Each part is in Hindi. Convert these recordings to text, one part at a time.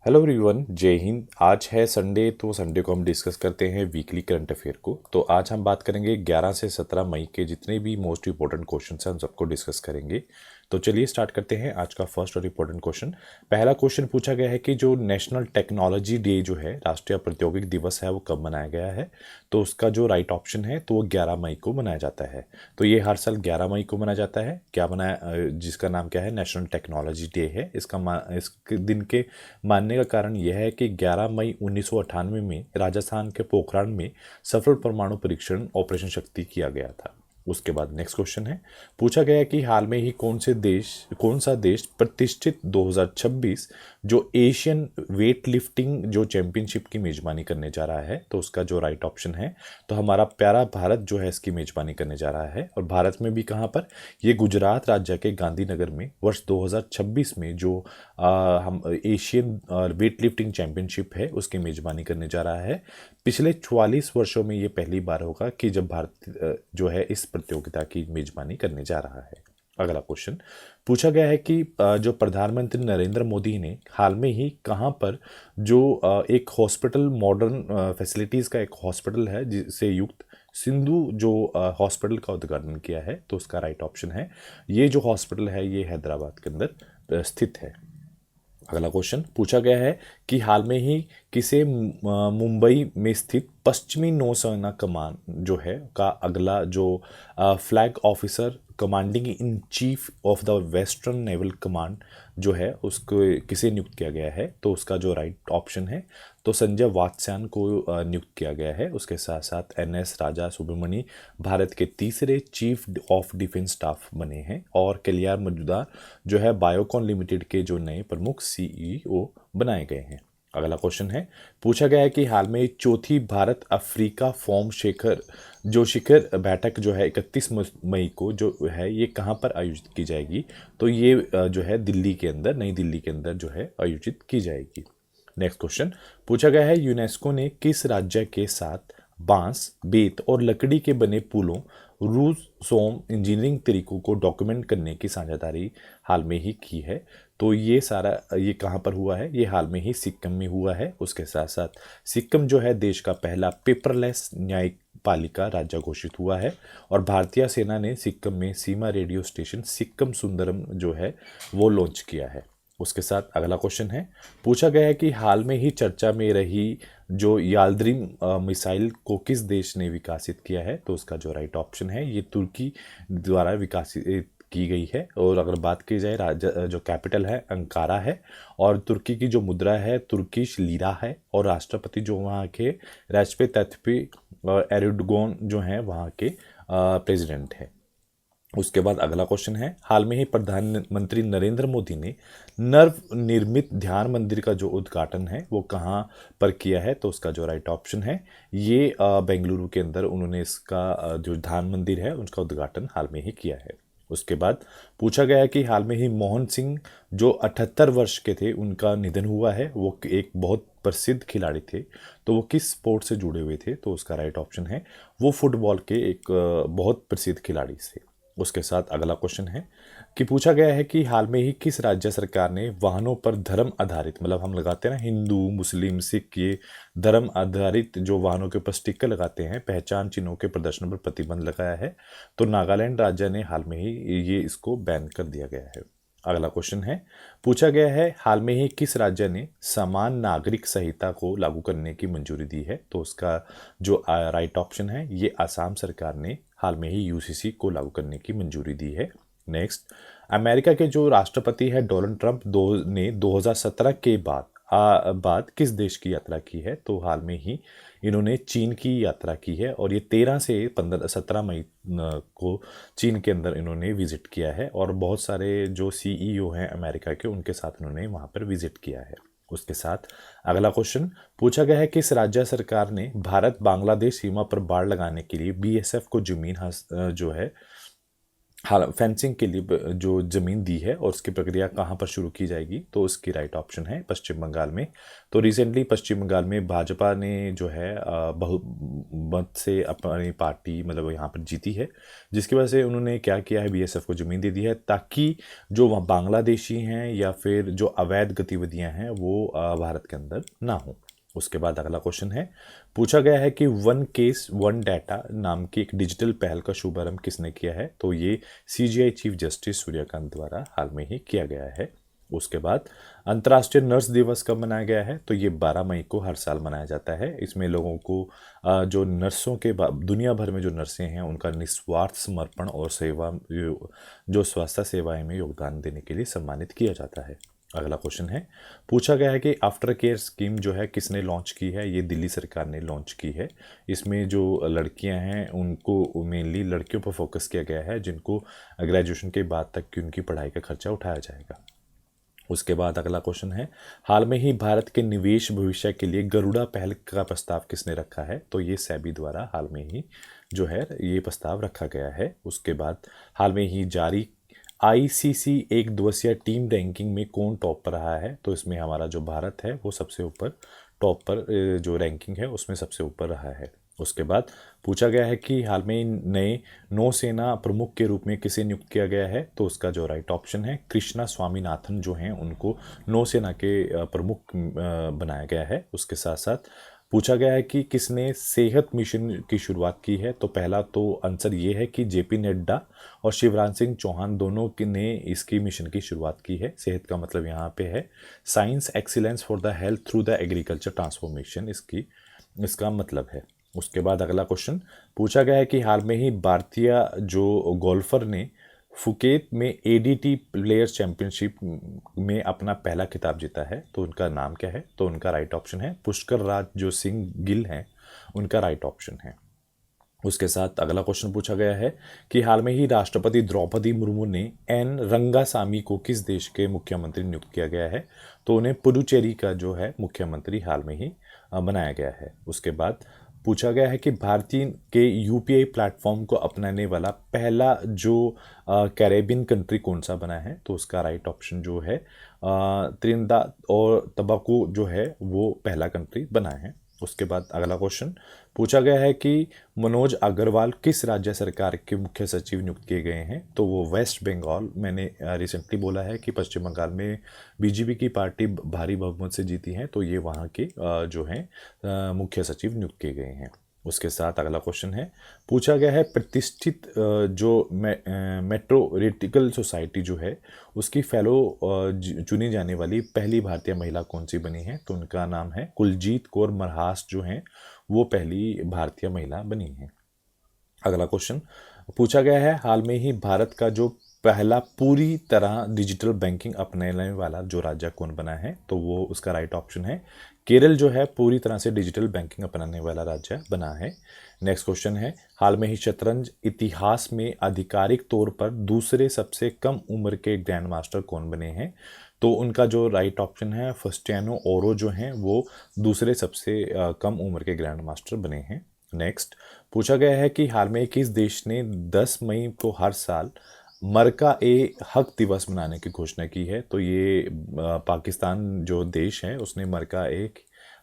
हेलो एवरीवन, जय हिंद। आज है संडे, तो संडे को हम डिस्कस करते हैं वीकली करंट अफेयर को। तो आज हम बात करेंगे 11 से 17 मई के जितने भी मोस्ट इंपॉर्टेंट क्वेश्चन हैं, हम सबको डिस्कस करेंगे। तो चलिए स्टार्ट करते हैं आज का फर्स्ट और इम्पोर्टेंट क्वेश्चन। पहला क्वेश्चन पूछा गया है कि जो नेशनल टेक्नोलॉजी डे जो है, राष्ट्रीय प्रौद्योगिक दिवस है, वो कब मनाया गया है। तो उसका जो राइट ऑप्शन है तो वो 11 मई को मनाया जाता है। तो ये हर साल 11 मई को मनाया जाता है। क्या जिसका नाम क्या है, नेशनल टेक्नोलॉजी डे है। इस दिन के मानने का कारण यह है कि 11 मई 1998 में राजस्थान के पोखरण में सफल परमाणु परीक्षण ऑपरेशन शक्ति किया गया था। उसके बाद नेक्स्ट क्वेश्चन है, पूछा गया है कि हाल में ही कौन सा देश प्रतिष्ठित 2026 जो एशियन वेट लिफ्टिंग जो चैंपियनशिप की मेजबानी करने जा रहा है। तो उसका जो राइट ऑप्शन है, तो हमारा प्यारा भारत जो है इसकी मेजबानी करने जा रहा है। और भारत में भी कहाँ पर, ये गुजरात राज्य के गांधीनगर में वर्ष 2026 में जो हम एशियन वेट लिफ्टिंग चैंपियनशिप है उसकी मेजबानी करने जा रहा है। पिछले 44 वर्षों में ये पहली बार होगा कि जब भारत जो है इस प्रतियोगिता की मेजबानी करने जा रहा है। अगला क्वेश्चन पूछा गया है कि जो प्रधानमंत्री नरेंद्र मोदी ने हाल में ही कहाँ पर जो एक हॉस्पिटल, मॉडर्न फैसिलिटीज़ का एक हॉस्पिटल है जिससे युक्त सिंधु जो हॉस्पिटल का उद्घाटन किया है। तो उसका राइट ऑप्शन है, ये जो हॉस्पिटल है ये हैदराबाद के अंदर स्थित है। अगला क्वेश्चन पूछा गया है कि हाल में ही किसे मुंबई में स्थित पश्चिमी नौसेना कमान जो है का अगला जो flag officer commanding in chief of the western naval command जो है उसको किसे नियुक्त किया गया है। तो उसका जो राइट ऑप्शन है, तो संजय वात्स्यायन को नियुक्त किया गया है। उसके साथ साथ एनएस राजा सुब्रमणी भारत के तीसरे चीफ ऑफ डिफेंस स्टाफ बने हैं। और कलियार मजूमदार जो है बायोकॉन लिमिटेड के जो नए प्रमुख सीईओ बनाए गए हैं। अगला क्वेश्चन है, पूछा गया है कि हाल में चौथी भारत अफ्रीका फोम शिखर बैठक जो है 31 मई को जो है ये कहाँ पर आयोजित की जाएगी। तो ये जो है दिल्ली के अंदर, नई दिल्ली के अंदर जो है आयोजित की जाएगी। नेक्स्ट क्वेश्चन पूछा गया है, यूनेस्को ने किस राज्य के साथ बांस, बेत और लकड़ी के बने पुलों, रूस सोम इंजीनियरिंग तरीकों को डॉक्यूमेंट करने की साझेदारी हाल में ही की है। तो ये सारा ये कहाँ पर हुआ है, ये हाल में ही सिक्किम में हुआ है। उसके साथ साथ सिक्किम जो है देश का पहला पेपरलेस न्यायिक पालिका राज्य घोषित हुआ है। और भारतीय सेना ने सिक्किम में सीमा रेडियो स्टेशन सिक्किम सुंदरम जो है वो लॉन्च किया है। उसके साथ अगला क्वेश्चन है, पूछा गया है कि हाल में ही चर्चा में रही जो याल्द्रीम मिसाइल को किस देश ने विकसित किया है। तो उसका जो राइट ऑप्शन है, ये तुर्की द्वारा विकसित की गई है। और अगर बात की जाए, राज्य जो कैपिटल है अंकारा है, और तुर्की की जो मुद्रा है तुर्किश लीरा है, और राष्ट्रपति जो वहाँ के रेजपेट तायिप एर्दोगान जो हैं वहाँ के प्रेसिडेंट हैं। उसके बाद अगला क्वेश्चन है, हाल में ही प्रधानमंत्री नरेंद्र मोदी ने नव निर्मित ध्यान मंदिर का जो उद्घाटन है वो कहाँ पर किया है। तो उसका जो राइट ऑप्शन है, ये बेंगलुरु के अंदर उन्होंने इसका जो ध्यान मंदिर है उसका उद्घाटन हाल में ही किया है। उसके बाद पूछा गया है कि हाल में ही मोहन सिंह जो 78 वर्ष के थे उनका निधन हुआ है। वो एक बहुत प्रसिद्ध खिलाड़ी थे। तो वो किस स्पोर्ट से जुड़े हुए थे। तो उसका राइट ऑप्शन है, वो फुटबॉल के एक बहुत प्रसिद्ध खिलाड़ी थे। उसके साथ अगला क्वेश्चन है कि पूछा गया है कि हाल में ही किस राज्य सरकार ने वाहनों पर धर्म आधारित, मतलब हम लगाते हैं ना हिंदू मुस्लिम सिख, ये धर्म आधारित जो वाहनों के ऊपर स्टिकर लगाते हैं, पहचान चिन्हों के प्रदर्शन पर प्रतिबंध लगाया है। तो नागालैंड राज्य ने हाल में ही ये इसको बैन कर दिया गया है। अगला क्वेश्चन है, पूछा गया है हाल में ही किस राज्य ने समान नागरिक संहिता को लागू करने की मंजूरी दी है। तो उसका जो राइट ऑप्शन है, ये असम सरकार ने हाल में ही यूसीसी को लागू करने की मंजूरी दी है। नेक्स्ट, अमेरिका के जो राष्ट्रपति है डोनाल्ड ट्रंप ने 2017 के बाद किस देश की यात्रा की है। तो हाल में ही इन्होंने चीन की यात्रा की है, और ये 13 से 17 मई को चीन के अंदर इन्होंने विजिट किया है। और बहुत सारे जो सीईओ हैं अमेरिका के, उनके साथ इन्होंने वहाँ पर विजिट किया है। उसके साथ अगला क्वेश्चन पूछा गया है, किस राज्य सरकार ने भारत बांग्लादेश सीमा पर बाड़ लगाने के लिए बीएसएफ को जमीन जो है हाँ, फेंसिंग के लिए जो ज़मीन दी है और उसकी प्रक्रिया कहाँ पर शुरू की जाएगी, तो उसकी राइट ऑप्शन है पश्चिम बंगाल में। तो रिसेंटली पश्चिम बंगाल में भाजपा ने जो है बहुमत से अपनी पार्टी मतलब यहाँ पर जीती है, जिसकी वजह से उन्होंने क्या किया है, बीएसएफ को ज़मीन दे दी है ताकि जो वहाँ बांग्लादेशी हैं या फिर जो अवैध गतिविधियाँ हैं वो भारत के अंदर ना हो। उसके बाद अगला क्वेश्चन है, पूछा गया है कि वन केस वन डाटा नाम की एक डिजिटल पहल का शुभारंभ किसने किया है, तो ये सीजीआई चीफ जस्टिस सूर्यकांत द्वारा हाल में ही किया गया है। उसके बाद अंतर्राष्ट्रीय नर्स दिवस कब मनाया गया है, तो ये 12 मई को हर साल मनाया जाता है। इसमें लोगों को जो नर्सों के दुनिया भर में जो नर्सें हैं उनका निस्वार्थ समर्पण और सेवा जो स्वास्थ्य सेवाएं में योगदान देने के लिए सम्मानित किया जाता है। अगला क्वेश्चन है, पूछा गया है कि आफ्टर केयर स्कीम जो है किसने लॉन्च की है, ये दिल्ली सरकार ने लॉन्च की है। इसमें जो लड़कियां हैं उनको मेनली लड़कियों पर फोकस किया गया है जिनको ग्रेजुएशन के बाद तक की उनकी पढ़ाई का खर्चा उठाया जाएगा। उसके बाद अगला क्वेश्चन है, हाल में ही भारत के निवेश भविष्य के लिए गरुड़ा पहल का प्रस्ताव किसने रखा है, तो ये सेबी द्वारा हाल में ही जो है ये प्रस्ताव रखा गया है। उसके बाद हाल में ही जारी आईसीसी एक दिवसीय टीम रैंकिंग में कौन टॉप पर रहा है, तो इसमें हमारा जो भारत है वो सबसे ऊपर टॉप पर जो रैंकिंग है उसमें सबसे ऊपर रहा है। उसके बाद पूछा गया है कि हाल में नए नौसेना प्रमुख के रूप में किसे नियुक्त किया गया है, तो उसका जो राइट ऑप्शन है कृष्णा स्वामीनाथन जो हैं उनको नौसेना के प्रमुख बनाया गया है। उसके साथ साथ पूछा गया है कि किसने सेहत मिशन की शुरुआत की है, तो पहला तो आंसर ये है कि जेपी नड्डा और शिवराज सिंह चौहान दोनों ने इसकी मिशन की शुरुआत की है। सेहत का मतलब यहाँ पे है science excellence for the health through the agriculture transformation, इसका मतलब है। उसके बाद अगला क्वेश्चन पूछा गया है कि हाल में ही भारतीय जो गोल्फर ने फुकेत में एडीटी प्लेयर्स चैंपियनशिप में अपना पहला खिताब जीता है, तो उनका नाम क्या है, तो उनका राइट ऑप्शन है पुष्कर राज जो सिंह गिल हैं, उनका राइट ऑप्शन है। उसके साथ अगला क्वेश्चन पूछा गया है कि हाल में ही राष्ट्रपति द्रौपदी मुर्मू ने एन रंगासामी को किस देश के मुख्यमंत्री नियुक्त किया गया है, तो उन्हें पुडुचेरी का जो है मुख्यमंत्री हाल में ही बनाया गया है। उसके बाद पूछा गया है कि भारतीय के यूपीआई प्लेटफॉर्म को अपनाने वाला पहला जो कैरेबियन कंट्री कौन सा बना है, तो उसका राइट ऑप्शन जो है त्रिनिदाद और टोबैगो जो है वो पहला कंट्री बना है। उसके बाद अगला क्वेश्चन पूछा गया है कि मनोज अग्रवाल किस राज्य सरकार के मुख्य सचिव नियुक्त किए गए हैं, तो वो वेस्ट बंगाल, मैंने रिसेंटली बोला है कि पश्चिम बंगाल में बीजेपी की पार्टी भारी बहुमत से जीती है, तो ये वहाँ के जो हैं मुख्य सचिव नियुक्त किए गए हैं। उसके साथ अगला क्वेश्चन है, पूछा गया है प्रतिष्ठित जो मेट्रोरिटिकल सोसाइटी जो है उसकी फेलो चुनी जाने वाली पहली भारतीय महिला कौन सी बनी है, तो उनका नाम है कुलजीत कौर मरहास जो हैं वो पहली भारतीय महिला बनी है। अगला क्वेश्चन पूछा गया है, हाल में ही भारत का जो पहला पूरी तरह डिजिटल बैंकिंग अपनाने वाला जो राज्य कौन बना है, तो वो उसका राइट ऑप्शन है केरल जो है पूरी तरह से डिजिटल बैंकिंग अपनाने वाला राज्य बना है। नेक्स्ट क्वेश्चन है, हाल में ही शतरंज इतिहास में आधिकारिक तौर पर दूसरे सबसे कम उम्र के ग्रैंड मास्टर कौन बने हैं, तो उनका जो राइट ऑप्शन है फस्टियानो ओरो जो हैं वो दूसरे सबसे कम उम्र के ग्रैंड मास्टर बने हैं। नेक्स्ट पूछा गया है कि हाल में किस देश ने 10 मई को हर साल मरका ए हक दिवस मनाने की घोषणा की है, तो ये पाकिस्तान जो देश है उसने मरका ए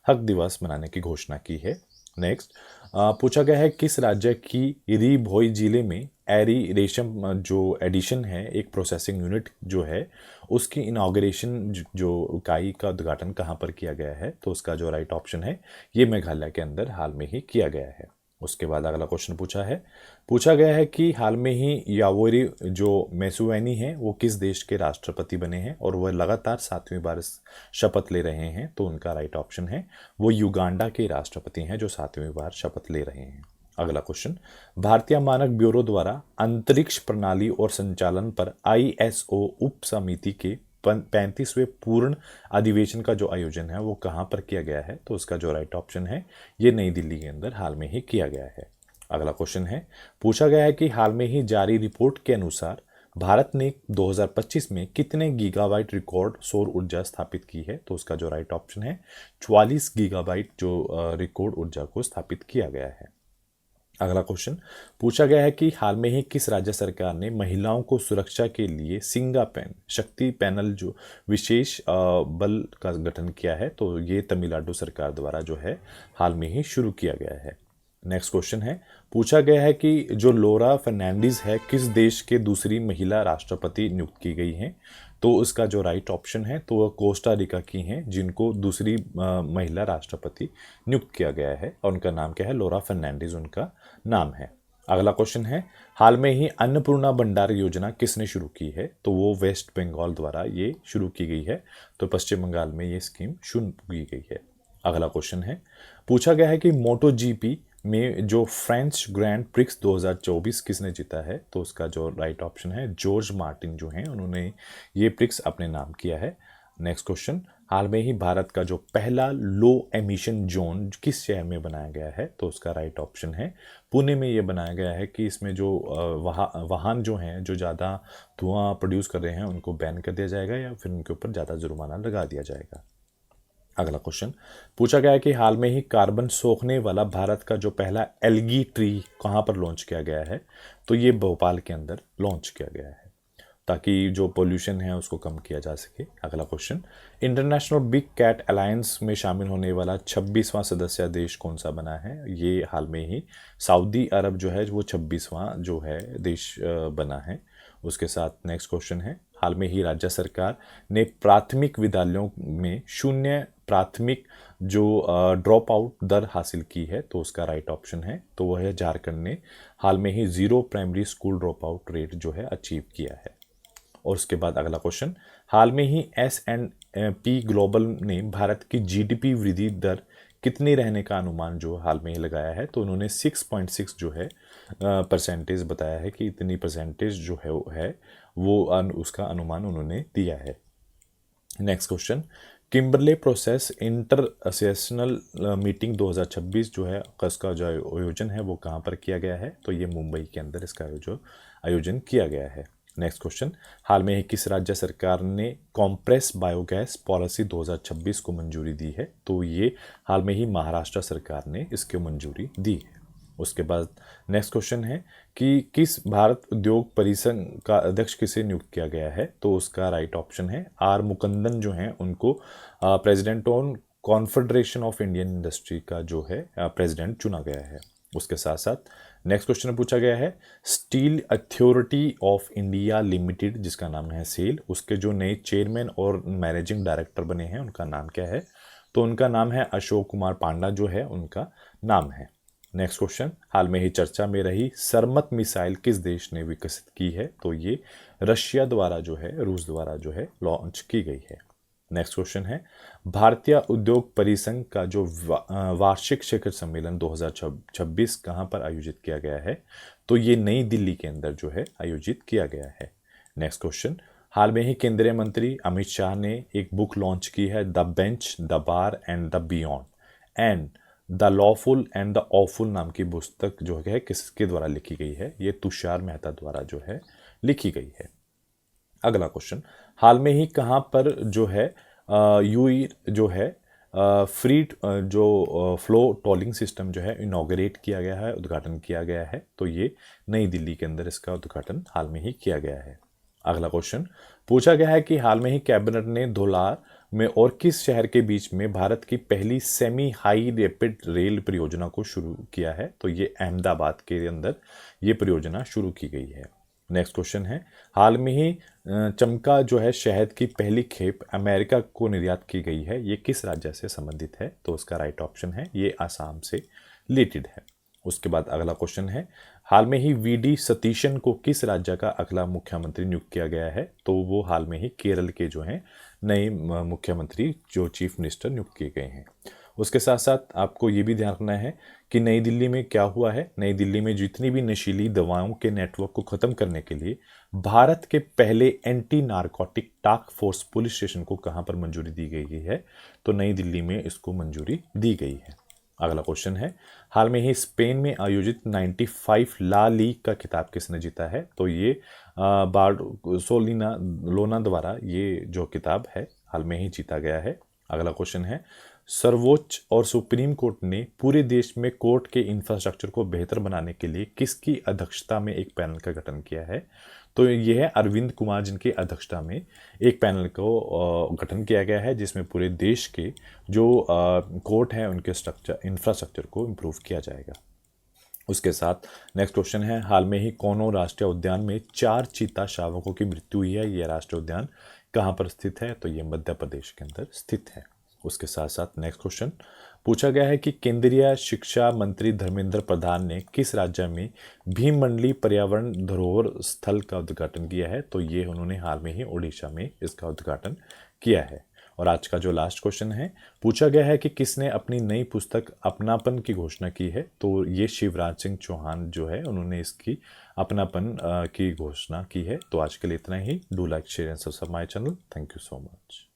हक दिवस मनाने की घोषणा की है। नेक्स्ट पूछा गया है किस राज्य की री भोई जिले में एरी रेशम जो एडिशन है एक प्रोसेसिंग यूनिट जो है उसकी इनाग्रेशन जो इकाई का उद्घाटन कहाँ पर किया गया है, तो उसका जो राइट ऑप्शन है ये मेघालय के अंदर हाल में ही किया गया है। उसके बाद अगला क्वेश्चन पूछा गया है कि हाल में ही यावोरी जो मैसुवेनी है वो किस देश के राष्ट्रपति बने हैं और वह लगातार 7वीं बार शपथ ले रहे हैं, तो उनका राइट ऑप्शन है वो युगांडा के राष्ट्रपति हैं जो 7वीं बार शपथ ले रहे हैं। अगला क्वेश्चन, भारतीय मानक ब्यूरो द्वारा अंतरिक्ष प्रणाली और संचालन पर आईएसओ उप समिति के 35वें पूर्ण अधिवेशन का जो आयोजन है वो कहाँ पर किया गया है, तो उसका जो राइट ऑप्शन है ये नई दिल्ली के अंदर हाल में ही किया गया है। अगला क्वेश्चन है, पूछा गया है कि हाल में ही जारी रिपोर्ट के अनुसार भारत ने 2025 में कितने गीगाबाइट रिकॉर्ड सौर ऊर्जा स्थापित की है, तो उसका जो राइट ऑप्शन है 44 गीगाबाइट जो रिकॉर्ड ऊर्जा को स्थापित किया गया है। अगला क्वेश्चन पूछा गया है कि हाल में ही किस राज्य सरकार ने महिलाओं को सुरक्षा के लिए सिंगा पैन शक्ति पैनल जो विशेष बल का गठन किया है, तो ये तमिलनाडु सरकार द्वारा जो है हाल में ही शुरू किया गया है। नेक्स्ट क्वेश्चन है पूछा गया है कि जो लोरा फर्नांडीज है किस देश के दूसरी महिला राष्ट्रपति नियुक्त की गई हैं, तो उसका जो राइट ऑप्शन है तो वह कोस्टा रिका की हैं, जिनको दूसरी महिला राष्ट्रपति नियुक्त किया गया है और उनका नाम क्या है, लोरा फर्नांडीज उनका नाम है। अगला क्वेश्चन है हाल में ही अन्नपूर्णा भंडार योजना किसने शुरू की है, तो वो वेस्ट बंगाल द्वारा ये शुरू की गई है, तो पश्चिम बंगाल में ये स्कीम शुरू की गई है। अगला क्वेश्चन है पूछा गया है कि मोटो जीपी में जो फ्रेंच ग्रैंड प्रिक्स 2024 किसने जीता है, तो उसका जो राइट ऑप्शन है जॉर्ज मार्टिन जो हैं उन्होंने ये प्रिक्स अपने नाम किया है। नेक्स्ट क्वेश्चन हाल में ही भारत का जो पहला लो एमिशन जोन किस शहर में बनाया गया है, तो उसका राइट ऑप्शन है पुणे में ये बनाया गया है कि इसमें जो वाहन जो हैं जो ज़्यादा धुआं प्रोड्यूस कर रहे हैं उनको बैन कर दिया जाएगा या फिर उनके ऊपर ज़्यादा जुर्माना लगा दिया जाएगा। अगला क्वेश्चन पूछा गया है कि हाल में ही कार्बन सोखने वाला भारत का जो पहला एल्गी ट्री कहाँ पर लॉन्च किया गया है, तो ये भोपाल के अंदर लॉन्च किया गया है ताकि जो पोल्यूशन है उसको कम किया जा सके। अगला question international big cat alliance में शामिल होने वाला 26वां सदस्य देश कौन सा बना है, ये हाल में ही सऊदी अरब जो है वो 26वां जो है देश बना है। उसके साथ नेक्स्ट क्वेश्चन है हाल में ही राज्य सरकार ने प्राथमिक विद्यालयों में शून्य प्राथमिक जो ड्रॉप आउट दर हासिल की है, तो उसका राइट ऑप्शन है तो वह है झारखंड ने हाल में ही 0 primary school drop out rate जो है अचीव किया है। और उसके बाद अगला क्वेश्चन हाल में ही S&P ग्लोबल ने भारत की जीडीपी वृद्धि दर कितनी रहने का अनुमान जो हाल में ही लगाया है, तो उन्होंने 6.6 जो है परसेंटेज बताया है कि इतनी परसेंटेज जो है वो उसका अनुमान उन्होंने दिया है। Next question Kimberley process intersessional meeting 2026 जो है इसका जो आयोजन है वो कहाँ पर किया गया है, तो ये मुंबई के अंदर इसका जो आयोजन किया गया है। नेक्स्ट क्वेश्चन हाल में ही किस राज्य सरकार ने कॉम्प्रेस बायोगैस पॉलिसी 2026 को मंजूरी दी है, तो ये हाल में ही महाराष्ट्र सरकार ने इसकी मंजूरी दी है। उसके बाद नेक्स्ट क्वेश्चन है कि किस भारत उद्योग परिसंघ का अध्यक्ष किसे नियुक्त किया गया है, तो उसका राइट ऑप्शन है आर मुकुंदन जो हैं उनको president on confederation of Indian industry का जो है प्रेसिडेंट चुना गया है। उसके साथ साथ नेक्स्ट क्वेश्चन पूछा गया है steel authority of India limited जिसका नाम है सेल, उसके जो नए चेयरमैन और मैनेजिंग डायरेक्टर बने हैं उनका नाम क्या है, तो उनका नाम है अशोक कुमार पांडा जो है उनका नाम है। नेक्स्ट क्वेश्चन हाल में ही चर्चा में रही सरमत मिसाइल किस देश ने विकसित की है, तो ये रशिया द्वारा जो है रूस द्वारा जो है लॉन्च की गई है। नेक्स्ट क्वेश्चन है भारतीय उद्योग परिसंघ का जो वार्षिक शिखर सम्मेलन 2026 कहाँ पर आयोजित किया गया है, तो ये नई दिल्ली के अंदर जो है आयोजित किया गया है। नेक्स्ट क्वेश्चन हाल में ही केंद्रीय मंत्री अमित शाह ने एक बुक लॉन्च की है the bench the bar and the beyond and the lawful and the awful नाम की पुस्तक जो है किसके द्वारा लिखी गई है, ये तुषार मेहता द्वारा जो है लिखी गई है। अगला क्वेश्चन हाल में ही कहाँ पर जो है यूई जो है फ्री जो फ्लो टोलिंग सिस्टम जो है इनॉग्रेट किया गया है, उद्घाटन किया गया है, तो ये नई दिल्ली के अंदर इसका उद्घाटन हाल में ही किया गया है। अगला क्वेश्चन पूछा गया है कि हाल में ही कैबिनेट ने धौलार में और किस शहर के बीच में भारत की पहली सेमी हाई रैपिड रेल परियोजना को शुरू किया है, तो ये अहमदाबाद के अंदर ये परियोजना शुरू की गई है। नेक्स्ट क्वेश्चन है हाल में ही चमका जो है शहद की पहली खेप अमेरिका को निर्यात की गई है, ये किस राज्य से संबंधित है, तो उसका राइट ऑप्शन है ये आसाम से रिलेटेड है। उसके बाद अगला क्वेश्चन है हाल में ही वीडी सतीशन को किस राज्य का अगला मुख्यमंत्री नियुक्त किया गया है, तो वो हाल में ही केरल के जो हैं नए मुख्यमंत्री जो चीफ मिनिस्टर नियुक्त किए गए हैं। उसके साथ साथ आपको ये भी ध्यान रखना है कि नई दिल्ली में क्या हुआ है, नई दिल्ली में जितनी भी नशीली दवाओं के नेटवर्क को ख़त्म करने के लिए भारत के पहले anti narcotic task force police station को कहाँ पर मंजूरी दी गई है, तो नई दिल्ली में इसको मंजूरी दी गई है। अगला क्वेश्चन है हाल में ही स्पेन में आयोजित 95 ला लीग का खिताब किसने जीता है, तो ये बार्सोलिना लोना द्वारा ये जो खिताब है हाल में ही जीता गया है। अगला क्वेश्चन है, सर्वोच्च और सुप्रीम कोर्ट ने पूरे देश में कोर्ट के इंफ्रास्ट्रक्चर को बेहतर बनाने के लिए किसकी अध्यक्षता में एक पैनल का गठन किया है? तो यह है अरविंद कुमार जिनकी अध्यक्षता में एक पैनल को गठन किया गया है, जिसमें पूरे देश के जो कोर्ट हैं उनके इंफ्रास्ट्रक्चर को इम्प्रूव किया जाएगा। उसके साथ नेक्स्ट क्वेश्चन है, हाल में ही कोनो राष्ट्रीय उद्यान में 4 चीता शावकों की मृत्यु हुई है। यह राष्ट्रीय उद्यान कहाँ पर स्थित है? तो ये मध्य प्रदेश के अंदर स्थित है। उसके साथ साथ नेक्स्ट क्वेश्चन पूछा गया है कि केंद्रीय शिक्षा मंत्री धर्मेंद्र प्रधान ने किस राज्य में भीममंडली पर्यावरण धरोहर स्थल का उद्घाटन किया है? तो ये उन्होंने हाल में ही ओडिशा में इसका उद्घाटन किया है। और आज का जो लास्ट क्वेश्चन है, पूछा गया है कि किसने अपनी नई पुस्तक अपनापन की घोषणा की है? तो ये शिवराज सिंह चौहान जो है उन्होंने इसकी अपनापन की घोषणा की है। तो आज के लिए इतना ही। Do like share and subscribe my channel. Thank you so much.